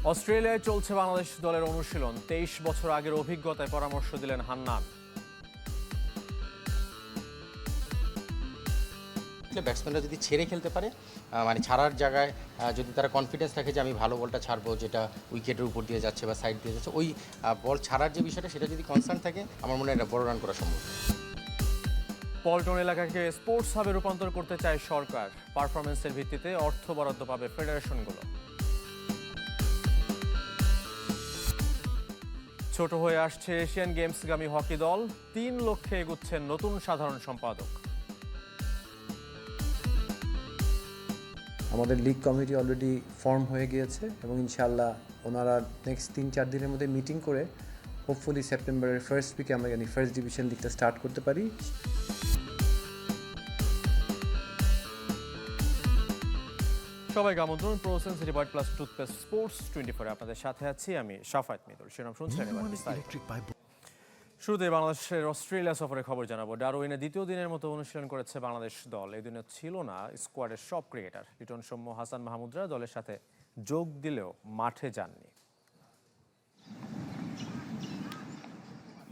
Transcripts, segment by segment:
অস্ট্রেলিয়ায় চলছে বাংলাদেশ দলের অনুশীলন। 23 বছর আগের অভিজ্ঞতায় পরামর্শ দিলেন হান্নান। ব্যাটসম্যানরা যদি ছেড়ে খেলতে পারে, মানে ছাড়ার জায়গায় যদি তারা কনফিডেন্স থাকে যে আমি ভালো বলটা ছাড়বো, যেটা উইকেটের উপর দিয়ে যাচ্ছে বা সাইড দিয়ে যাচ্ছে, ওই বল ছাড়ার যে বিষয়টা সেটা যদি কনসার্ন থাকে, আমার মনে হয় এটা বড় রান করা সম্ভব। পল্টন এলাকাকে স্পোর্টস হাবে রূপান্তর করতে চায় সরকার। পারফরমেন্সের ভিত্তিতে অর্থ বরাদ্দ পাবে ফেডারেশনগুলো। ছোট হয়ে আসছে এশিয়ান গেমসগামী হকি দল। 3 লক্ষ্যে এগুচ্ছেন নতুন সাধারণ সম্পাদক। আমাদের লিগ কমিটি অলরেডি ফর্ম হয়ে গিয়েছে এবং ইনশাআল্লাহ ওনারা নেক্সট 3-4 দিনের মধ্যে মিটিং করে হোপফুলি সেপ্টেম্বরের ফার্স্ট উইকে আমরা ফার্স্ট ডিভিশন লিগটা স্টার্ট করতে পারি। সবাইকে আমন্ত্রণ। প্রোসেন সিটি হোয়াইট প্লাস টুথপেস্ট স্পোর্টস 24 আপনাদের সাথে আছি আমি শাফায়েত মিদুল। শিরোনাম শুনছিলেন এবার বিস্তারিত। শুরুতে বাংলাদেশের অস্ট্রেলিয়া সফরের খবর জানাবো। ডারউইনে দ্বিতীয় দিনের মতো অনুশীলন করেছে বাংলাদেশ দল। এই দিনে ছিল না স্কোয়াডের সব ক্রিকেটার। লিটন, সৌম্য, হাসান মাহমুদরা দলের সাথে যোগ দিলেও মাঠে যাননি।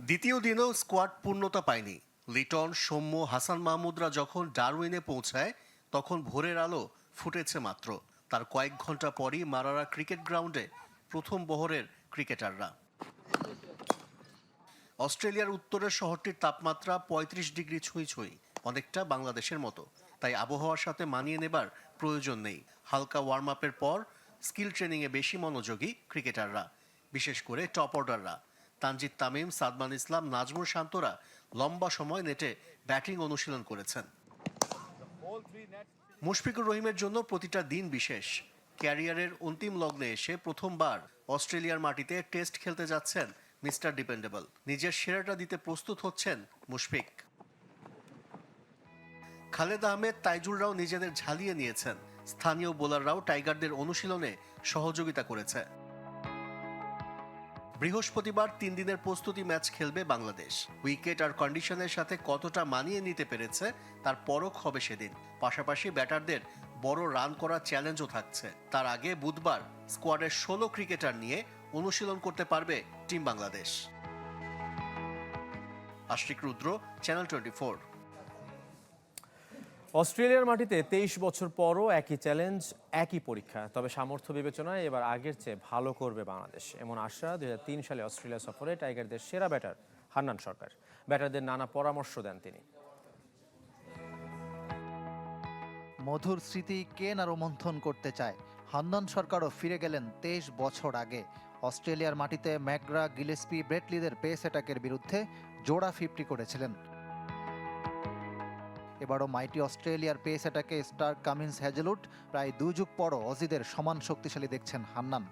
দ্বিতীয় দিনেও স্কোয়াড পূর্ণতা পায়নি। লিটন, সৌম্য, হাসান মাহমুদরা যখন ডারউইনে পৌঁছায় তখন ভোরের আলো ফুটেছে মাত্র। তার কয়েক ঘন্টা পরই মারারা ক্রিকেট গ্রাউন্ডে প্রথম বহরের ক্রিকেটাররা। অস্ট্রেলিয়ার উত্তরের শহরটির তাপমাত্রা 35 ডিগ্রি ছুঁই ছুঁই, অনেকটা বাংলাদেশের মতো। তাই আবহাওয়ার সাথে মানিয়ে নেবার প্রয়োজন নেই। হালকা ওয়ার্ম আপের পর স্কিল ট্রেনিংয়ে বেশি মনোযোগী ক্রিকেটাররা, বিশেষ করে টপ অর্ডাররা। তানজিদ তামিম, সাদমান ইসলাম, নাজমুল শান্তরা লম্বা সময় নেটে ব্যাটিং অনুশীলন করেছেন। মুশফিকুর রহিমের জন্য প্রতিটা দিন বিশেষ। ক্যারিয়ারের অন্তিম লগ্নে এসে প্রথমবার অস্ট্রেলিয়ার মাটিতে টেস্ট খেলতে যাচ্ছেন মিস্টার ডিপেন্ডেবল। নিজের সেরাটা দিতে প্রস্তুত হচ্ছেন মুশফিক। খালেদ আহমেদ, তাইজুলরাও নিজেদের ঝালিয়ে নিয়েছেন। স্থানীয় বোলাররাও টাইগারদের অনুশীলনে সহযোগিতা করেছে। বৃহস্পতিবার 3 দিনের প্রস্তুতি ম্যাচ খেলবে বাংলাদেশ। উইকেট আর কন্ডিশনের সাথে কতটা মানিয়ে নিতে পেরেছে তার পরখ হবে সেদিন। পাশাপাশি ব্যাটারদের বড় রান করার চ্যালেঞ্জও থাকছে। তার আগে বুধবার স্কোয়াডের 16 ক্রিকেটার নিয়ে অনুশীলন করতে পারবে টিম বাংলাদেশ। আশিক রুদ্র, চ্যানেল 24। অস্ট্রেলিয়ার মাটিতে 23 বছর পরও একই চ্যালেঞ্জ, একই পরীক্ষা। তবে সামর্থ্য বিবেচনায় এবার আগের চেয়ে ভালো করবে বাংলাদেশ, এমন আশা 2003 সালে অস্ট্রেলিয়া সফরে টাইগারদের সেরা ব্যাটার হান্নান সরকার। ব্যাটারদের নানা পরামর্শ দেন তিনি। মধুর স্মৃতি কে না রোমন্থন করতে চায়। হান্নান সরকারও ফিরে গেলেন 23 বছর আগে। অস্ট্রেলিয়ার মাটিতে ম্যাকগ্রা, গিলেস্পি, ব্রেটলিদের পেস অ্যাটাকের বিরুদ্ধে জোড়া 50 করেছিলেন। এবারও মাইটি অস্ট্রেলিয়ার পেস অ্যাটাকে স্টার্ক, কামিন্স, হ্যাজেলউড প্রায় 2 যুগ পরও অজিদের সমান শক্তিশালী দেখছেন হান্নান।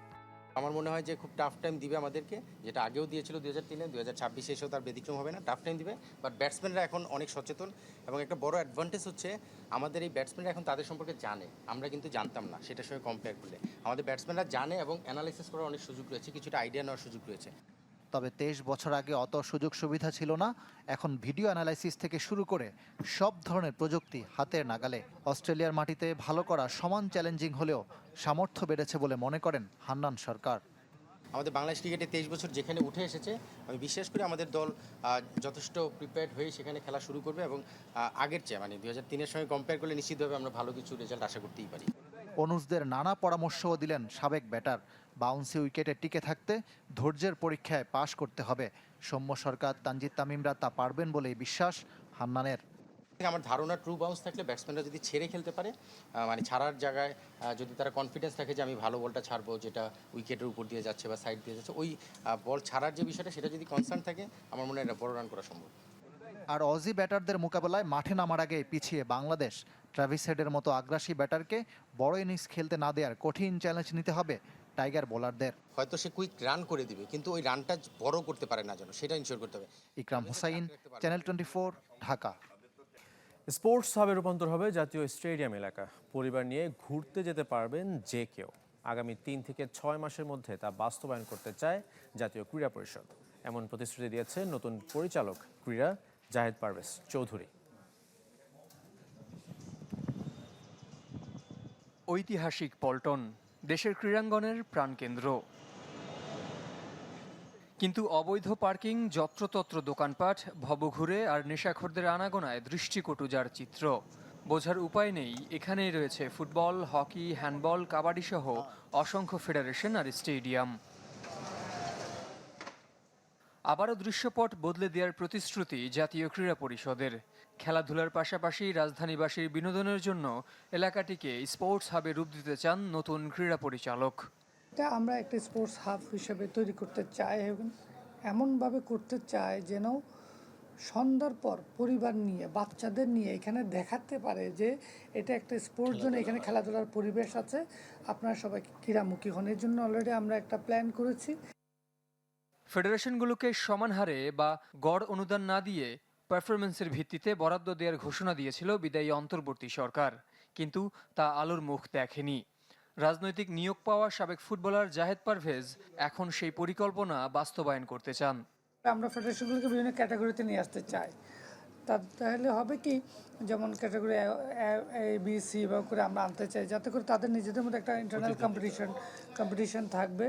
আমার মনে হয় যে খুব টাফ টাইম দিবে আমাদেরকে, যেটা আগেও দিয়েছিল 2003-এ, 2026-এ এসেও তার ব্যতিক্রম হবে না। টাফ টাইম দিবে, বাট ব্যাটসম্যানরা এখন অনেক সচেতন এবং একটা বড় অ্যাডভান্টেজ হচ্ছে আমাদের এই ব্যাটসম্যানরা এখন তাদের সম্পর্কে জানে। আমরা কিন্তু জানতাম না, সেটার সঙ্গে কম্পেয়ার করলে আমাদের ব্যাটসম্যানরা জানে এবং অ্যানালাইসিস করার অনেক সুযোগ রয়েছে, কিছুটা আইডিয়া নেওয়ার সুযোগ রয়েছে। তবে 23 বছর আগে অত সুযোগ সুবিধা ছিল না। এখন ভিডিও অ্যানালাইসিস থেকে শুরু করে সব ধরনের প্রযুক্তি হাতের নাগালে। অস্ট্রেলিয়ার মাটিতে ভালো করা সমান চ্যালেঞ্জিং হলেও সামর্থ্য বেড়েছে বলে মনে করেন হান্নান সরকার। আমাদের বাংলাদেশ ক্রিকেটে 23 বছর যেখানে উঠে এসেছে, আমি বিশ্বাস করি আমাদের দল যথেষ্ট প্রিপেয়ার্ড হয়ে সেখানে খেলা শুরু করবে এবং আগের চেয়ে মানে 2003-এর সঙ্গে কম্পেয়ার করলে নিশ্চিতভাবে আমরা ভালো কিছু রেজাল্ট আশা করতেই পারি। অনুজদের নানা পরামর্শও দিলেন সাবেক ব্যাটার। বাউন্সি উইকেটে টিকে থাকতে ধৈর্যের পরীক্ষায় পাশ করতে হবে। সৌম্য সরকার, তানজিদ তামিমরা তা পারবেন বলেই বিশ্বাস হান্নানের। আমার ধারণা ট্রু বাউন্স থাকলে ব্যাটসম্যানরা যদি ছেড়ে খেলতে পারে, মানে ছাড়ার জায়গায় যদি তারা কনফিডেন্স থাকে যে আমি ভালো বলটা ছাড়বো, যেটা উইকেটের উপর দিয়ে যাচ্ছে বা সাইড দিয়ে যাচ্ছে, ওই বল ছাড়ার যে বিষয়টা সেটা যদি কনসার্ন থাকে, আমার মনে হয় এটা বড় রান করা সম্ভব। আর অজি ব্যাটারদের মোকাবেলায় মাঠে নামার আগে পিছিয়ে বাংলাদেশ। ট্রাভিস হেডের মতো আগ্রাসী ব্যাটারকে বড় ইনিংস খেলতে না দেওয়ার কঠিন চ্যালেঞ্জ নিতে হবে টাইগার বোলারদের। হয়তো সে কুইক রান করে দিবে, কিন্তু ওই রানটা বড় করতে পারে না যেন, সেটা ইনশিওর করতে হবে। ইকরাম হোসাইন, চ্যানেল 24, ঢাকা। স্পোর্টস হাবে রূপান্তর হবে জাতীয় স্টেডিয়াম এলাকা। পরিবার নিয়ে ঘুরতে যেতে পারবেন যে কেউ। আগামী 3 থেকে 6 মাসের মধ্যে তা বাস্তবায়ন করতে চায় জাতীয় ক্রীড়া পরিষদ। এমন প্রতিশ্রুতি দিয়েছে নতুন পরিচালক ক্রীড়া জাহেদ পারভেজ চৌধুরী। ঐতিহাসিক পল্টন, দেশের ক্রীড়াঙ্গনের প্রাণকেন্দ্র। কিন্তু অবৈধ পার্কিং, যত্রতত্র দোকানপাট, ভবঘুরে আর নেশাখোরদের আনাগোনায় দৃষ্টিকটু যার চিত্র। বোঝার উপায় নেই এখানেই রয়েছে ফুটবল, হকি, হ্যান্ডবল, কাবাডি সহ অসংখ্য ফেডারেশন আর স্টেডিয়াম। আবারও দৃশ্যপট বদলে দেওয়ার প্রতিশ্রুতি জাতীয় ক্রীড়া পরিষদের। খেলাধুলার পাশাপাশি রাজধানীবাসীর বিনোদনের জন্য এলাকাটিকে স্পোর্টস হাবে রূপ দিতে চান নতুন ক্রীড়া পরিচালক। এটা আমরা একটা স্পোর্টস হাব হিসেবে তৈরি করতে চাই এবং এমনভাবে করতে চাই যেন সন্ধ্যার পর পরিবার নিয়ে, বাচ্চাদের নিয়ে এখানে দেখাতে পারে যে এটা একটা স্পোর্টস জোন, এখানে খেলাধুলার পরিবেশ আছে, আপনারা সবাই ক্রীড়ামুখী হন। এর জন্য অলরেডি আমরা একটা প্ল্যান করেছি। ফেডারেশনগুলোকে সমান হারে বা গড় অনুদান না দিয়ে পারফরমেন্সের ভিত্তিতে বরাদ্দ দেওয়ার ঘোষণা দিয়েছিল বিদায়ী অন্তর্বর্তী সরকার, কিন্তু তা আলোর মুখ দেখেনি। রাজনৈতিক নিয়োগ পাওয়া সাবেক ফুটবলার জাহেদ পারভেজ এখন সেই পরিকল্পনা বাস্তবায়ন করতে চান। আমরা ফেডারেশনগুলোকে বিভিন্ন ক্যাটাগরিতে নিয়ে আসতে চাই। তাহলে হবে কি, যেমন ক্যাটাগরি এ বি সি বা করে আমরা আনতে চাই, যাতে করে তাদের নিজেদের মধ্যে একটা ইন্টারনাল কম্পিটিশন থাকবে।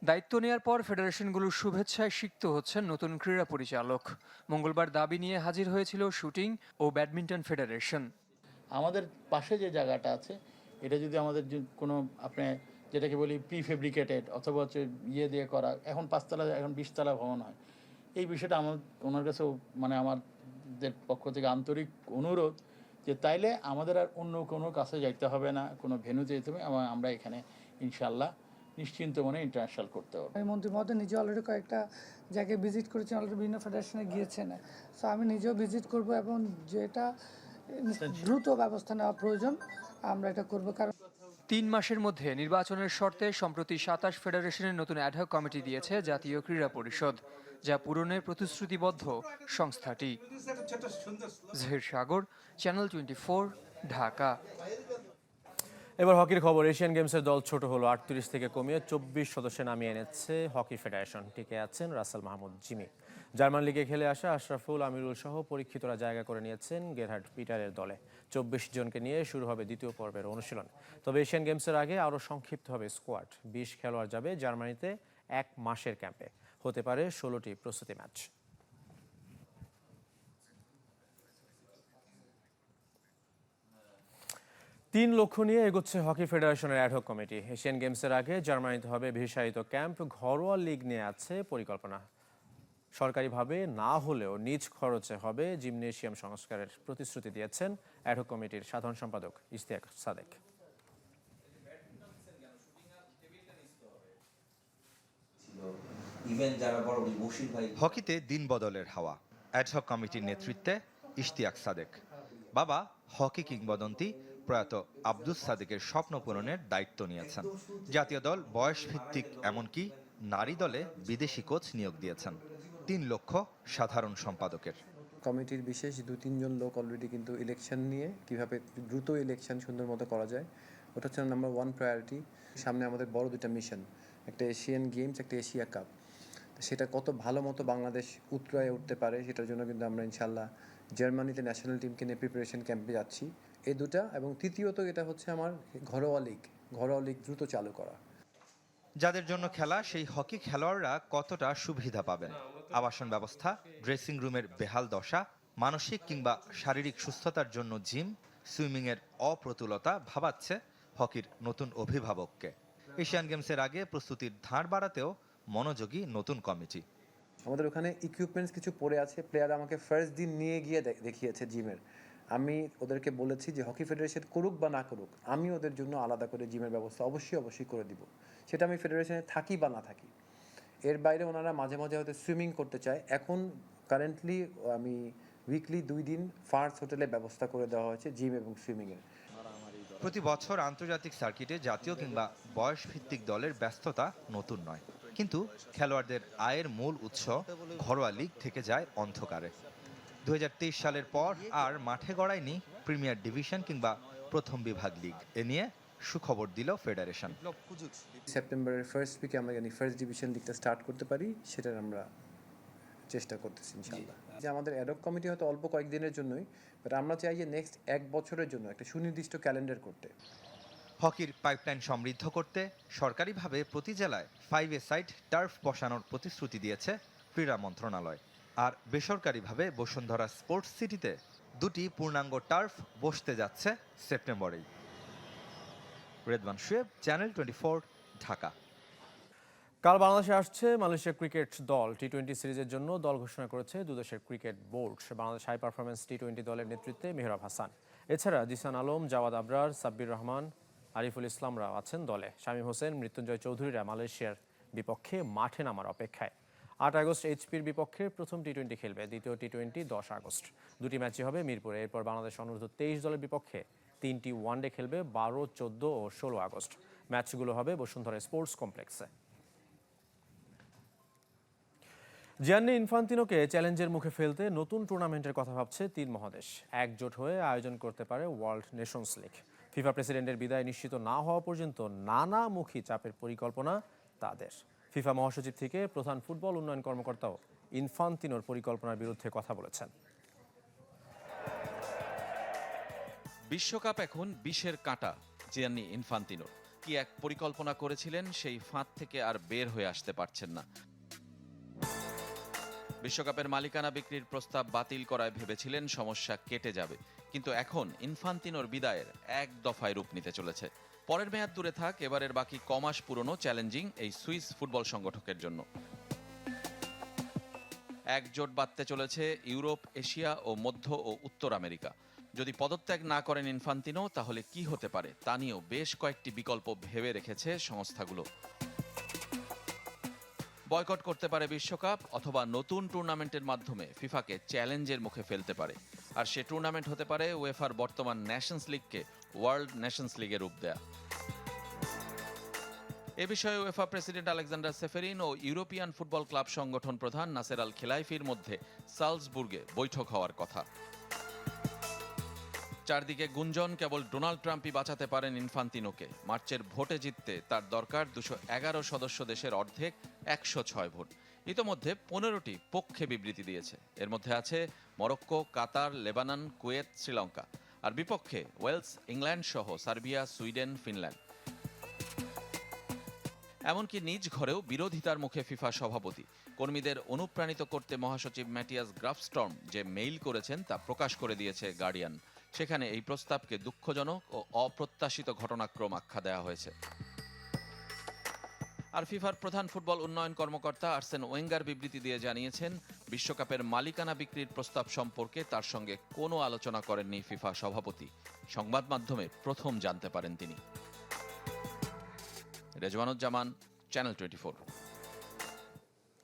দায়িত্ব নেয়ার পর ফেডারেশনগুলোর শুভেচ্ছায় সিক্ত হচ্ছেন নতুন ক্রীড়া পরিচালক। মঙ্গলবার দাবি নিয়ে হাজির হয়েছিল শুটিং ও ব্যাডমিন্টন ফেডারেশন। আমাদের পাশে যে জায়গাটা আছে, এটা যদি আমাদের কোনো আপনি যেটাকে বলি প্রি ফেব্রিকেটেড অথবা হচ্ছে ইয়ে দিয়ে করা, এখন 5 তলা এখন 20 তলা ভবন হয়, এই বিষয়টা আমার ওনার কাছেও মানে আমাদের পক্ষ থেকে আন্তরিক অনুরোধ যে তাইলে আমাদের আর অন্য কোনো কাছে যাইতে হবে না, কোনো ভেন্যু যেতে হবে, আমরা এখানে ইনশাল্লাহ নিশ্চিন্ত মনে ইন্টারন্যাশনাল করতে হবে। মন্ত্রী মহোদয় নিজে অলরেডি কয়েকটা জায়গায় ভিজিট করেছেন, অলরেডি বিভিন্ন ফেডারেশনে গিয়েছেন। সো আমি নিজেও ভিজিট করব এবং যেটা দ্রুত ব্যবস্থা নেওয়া প্রয়োজন আমরা এটা করব। কারণ 3 মাসের মধ্যে নির্বাচনের শর্তে সম্প্রতি 27 ফেডারেশনের নতুন অ্যাডহক কমিটি দিয়েছে জাতীয় ক্রীড়া পরিষদ, যা পূরণে প্রতিশ্রুতিবদ্ধ সংস্থাটি। জহির সাগর, চ্যানেল 24, ঢাকা। এবার হকির খবর। এশিয়ান গেমসের দল ছোট হলো, 38 থেকে কমিয়ে 24 সদস্যে নামিয়ে এনেছে হকি ফেডারেশন। টিকে আছেন রাসেল মাহমুদ জিমি। জার্মান লিগে খেলে আসা আশরাফুল, আমিরুল সহ পরীক্ষিতরা জায়গা করে নিয়েছেন গেরহার্ড পিটারের দলে। 24 জনকে নিয়ে শুরু হবে দ্বিতীয় পর্বের অনুশীলন। তবে এশিয়ান গেমসের আগে আরও সংক্ষিপ্ত হবে স্কোয়াড। 20 খেলোয়াড় যাবে জার্মানিতে 1 মাসের ক্যাম্পে। হতে পারে 16টি প্রস্তুতি ম্যাচ। তিন লক্ষ্য নিয়ে এগোচ্ছে হকি ফেডারেশনের অ্যাডহক কমিটি। এশিয়ান গেমসের আগে জার্মানিতে হবে বিশেষায়িত ক্যাম্প, ঘরোয়া লিগ নিয়ে আছে পরিকল্পনা। সরকারিভাবে না হলেও নিজ খরচে হবে জিমনেশিয়াম সংস্কারের প্রতিশ্রুতি দিয়েছেন অ্যাডহক কমিটির সাধারণ সম্পাদক ইশতিয়াক সাদেক। হকিতে দিন বদলের হাওয়া। অ্যাডহক কমিটির নেতৃত্বে ইশতিয়াক সাদেক। বাবা হকি কিংবদন্তি প্রয়াত আব্দুস সাদেকের স্বপ্ন পূরণের দায়িত্ব নিয়েছেন। জাতীয় দল বয়স ভিত্তিক, এমনকি নারী দলে বিদেশি কোচ নিয়োগ দিয়েছেন। 3 লক্ষ্য সাধারণ সম্পাদকের। কমিটির বিশেষ 2-3 জন লোক অলরেডি কিন্তু ইলেকশন নিয়ে কিভাবে দ্রুত ইলেকশন সুন্দর মতো করা যায়, ওটা হচ্ছে নাম্বার 1 প্রায়োরিটি। সামনে আমাদের বড় 2টা মিশন, একটা এশিয়ান গেমস, একটা এশিয়া কাপ। সেটা কত ভালো মতো বাংলাদেশ উতরায় উঠতে পারে সেটার জন্য কিন্তু আমরা ইনশাল্লাহ জার্মানিতে ন্যাশনাল টিমকে নিয়ে প্রিপারেশন ক্যাম্পে যাচ্ছি। এই দুটা, এবং তৃতীয়ত এটা হচ্ছে আমার ঘরোয়া লিগ দ্রুত চালু করা। যাদের জন্য খেলা, সেই হকি খেলোয়াড়রা কতটা সুবিধা পাবেন? আবাসন ব্যবস্থা, ড্রেসিং রুমের বেহাল দশা, মানসিক কিংবা শারীরিক সুস্থতার জন্য জিম, সুইমিংয়ের অপ্রতুলতা ভাবাচ্ছে হকির নতুন অভিভাবককে। এশিয়ান গেমসের আগে প্রস্তুতির ধার বাড়াতেও মনোযোগী নতুন কমিটি। আমাদের ওখানে ইকুইপমেন্টস কিছু পড়ে আছে, প্লেয়ার আমাকে ফার্স্ট দিন নিয়ে গিয়ে দেখিয়েছে জিমের। আমি ওদেরকে বলেছি যে হকি ফেডারেশন করুক বা না করুক, আমি ওদের জন্য আলাদা করে জিমের ব্যবস্থা অবশ্যই করে দিব, সেটা আমি ফেডারেশনে থাকি বা না থাকি। এর বাইরে ওনারা মাঝে মাঝে হয়তো সুইমিং করতে চায়। এখন কারেন্টলি আমি উইকলি 2 দিন ফার্স্ট হোটেলে ব্যবস্থা করে দেওয়া হয়েছে জিম এবং সুইমিংয়ের। প্রতি বছর আন্তর্জাতিক সার্কিটে জাতীয় কিংবা বয়স ভিত্তিক দলের ব্যস্ততা নতুন নয়, কিন্তু খেলোয়াড়দের আয়ের মূল উৎস ঘরোয়া লিগ থেকে যায় অন্ধকারে। 2023 সালের পর আর মাঠে গড়ায়নি প্রিমিয়ার ডিভিশন কিংবা প্রথম বিভাগ লিগ। এ নিয়ে সুখবর দিল ফেডারেশন। সেপ্টেম্বরের ফার্স্ট উইকে আমরা জানি ফার্স্ট ডিভিশন লিগটা স্টার্ট করতে পারি, সেটার আমরা চেষ্টা করতেছি ইনশাল্লাহ। যে আমাদের অ্যাডহক কমিটি হয়তো অল্প কয়েকদিনের জন্যই, বাট আমরা চাই যে নেক্সট 1 বছরের জন্য একটা সুনির্দিষ্ট ক্যালেন্ডার করতে। হকির পাইপলাইন সমৃদ্ধ করতে সরকারিভাবে প্রতি জেলায় 5-a-সাইড টার্ফ বসানোর প্রতিশ্রুতি দিয়েছে ক্রীড়া মন্ত্রণালয়। আর বেসরকারিভাবে বসুন্ধরা স্পোর্টস সিটিতে 2টি পূর্ণাঙ্গ টার্ফ বসতে যাচ্ছে সেপ্টেম্বরেই। রেদওয়ান শুয়েব, চ্যানেল 24, ঢাকা। কাল বাংলাদেশে আসছে মালয়েশিয়া ক্রিকেট দল। টি-20 সিরিজের জন্য দল ঘোষণা করেছে দুদেশের cricket board. Bangladesh high performance টি-20 দলের নেতৃত্বে মেহরাব হাসান, এছাড়া জিসান আলম, জাওয়াদ আবরার, সাব্বির রহমান, আরিফুল ইসলামরাও আছেন দলে। শামীম হোসেন, মৃত্যুঞ্জয় চৌধুরীরা মালয়েশিয়ার বিপক্ষে মাঠে নামার অপেক্ষায়। 8 আগস্ট এইচপির বিপক্ষে প্রথম টি-20 খেলবে, দ্বিতীয় টি-20 10 আগস্ট। 2টি ম্যাচই হবে মিরপুরে। এরপর বাংলাদেশ অনূর্ধ্ব 23 দলের বিপক্ষে 3টি ওয়ানডে খেলবে 12, 14 ও 16 আগস্ট। ম্যাচগুলো হবে বসুন্ধরা স্পোর্টস কমপ্লেক্সে। জিয়ান্নি ইনফান্তিনোকে চ্যালেঞ্জের মুখে ফেলতে নতুন টুর্নামেন্টের কথা ভাবছে 3 মহাদেশ। একজোট হয়ে আয়োজন করতে পারে ওয়ার্ল্ড নেশনস লিগ। ফিফা প্রেসিডেন্টের বিদায় নিশ্চিত না হওয়া পর্যন্ত নানামুখী চাপের পরিকল্পনা তাদের। ফিফা মহাসচিব থেকে প্রধান ফুটবল উন্নয়ন কর্মকর্তাও ইনফান্তিনোর পরিকল্পনার বিরুদ্ধে কথা বলেছেন। বিশ্বকাপ এখন বিষের কাঁটা জিয়ান্নি ইনফান্তিনোর। কি এক পরিকল্পনা করেছিলেন, সেই ফাঁদ থেকে আর বের হয়ে আসতে পারছেন না। বিশ্বকাপের মালিকানা বিক্রির প্রস্তাব বাতিল করায় ভেবেছিলেন সমস্যা কেটে যাবে, কিন্তু এখন ইনফান্তিনোর বিদায়ের এক দফায় রূপ নিতে চলেছে। পরের মেয়াদ দূরে থাক, এবারের বাকি কমাস পুরনো চ্যালেঞ্জিং এই সুইস ফুটবল সংগঠকের জন্য। একজোট বাঁধতে চলেছে ইউরোপ, এশিয়া ও মধ্য ও উত্তর আমেরিকা। যদি পদত্যাগ না করেন ইনফান্তিনো, তাহলে কি হতে পারে তা নিয়েও বেশ কয়েকটি বিকল্প ভেবে রেখেছে সংস্থাগুলো। বয়কট করতে পারে বিশ্বকাপ, অথবা নতুন টুর্নামেন্টের মাধ্যমে ফিফাকে চ্যালেঞ্জের মুখে ফেলতে পারে। আর সে টুর্নামেন্ট হতে পারে উয়েফার বর্তমান নেশনস লিগকে ওয়ার্ল্ড নেশনস লিগে রূপ দেয়া। এ বিষয়ে উয়েফা প্রেসিডেন্ট আলেকজান্ডার সেফেরিন ও ইউরোপিয়ান ফুটবল ক্লাব সংগঠন প্রধান নাসের আল খেলাইফির মধ্যে সালজবুর্গে বৈঠক হওয়ার কথা। চারদিকে গুঞ্জন কেবল ডোনাল্ড ট্রাম্পই বাঁচাতে পারেন ইনফান্তিনোকে। মার্চের ভোটে জিততে তার দরকার 211 সদস্য দেশের অর্ধেক 106 ভোট। ইতোমধ্যে 15টি পক্ষে বিবৃতি দিয়েছে। এর মধ্যে আছে মরক্কো, কাতার, লেবানন, কুয়েত, শ্রীলঙ্কা। আর বিপক্ষে ওয়েলস, ইংল্যান্ড সহ সার্বিয়া, সুইডেন, ফিনল্যান্ড। এমনকি নিজ ঘরেও বিরোধিতার মুখে ফিফা সভাপতি। কর্মীদের অনুপ্রাণিত করতে মহাসচিব ম্যাটিয়াস গ্রাফস্টর্ম যে মেইল করেছেন তা প্রকাশ করে দিয়েছে গার্ডিয়ান। সেখানে এই প্রস্তাবকে দুঃখজনক ও অপ্রত্যাশিত ঘটনাক্রম আখ্যা দেওয়া হয়েছে। আর ফিফার প্রধান ফুটবল উন্নয়ন কর্মকর্তা আর্সেন ওয়েঙ্গার বিবৃতি দিয়ে জানিয়েছেন, বিশ্বকাপের মালিকানা বিক্রির প্রস্তাব সম্পর্কে তার সঙ্গে কোনো আলোচনা করেননি ফিফা সভাপতি। সংবাদ মাধ্যমে প্রথম জানতে পারেন তিনি। রেজওয়ানুজ্জামান, চ্যানেল 24।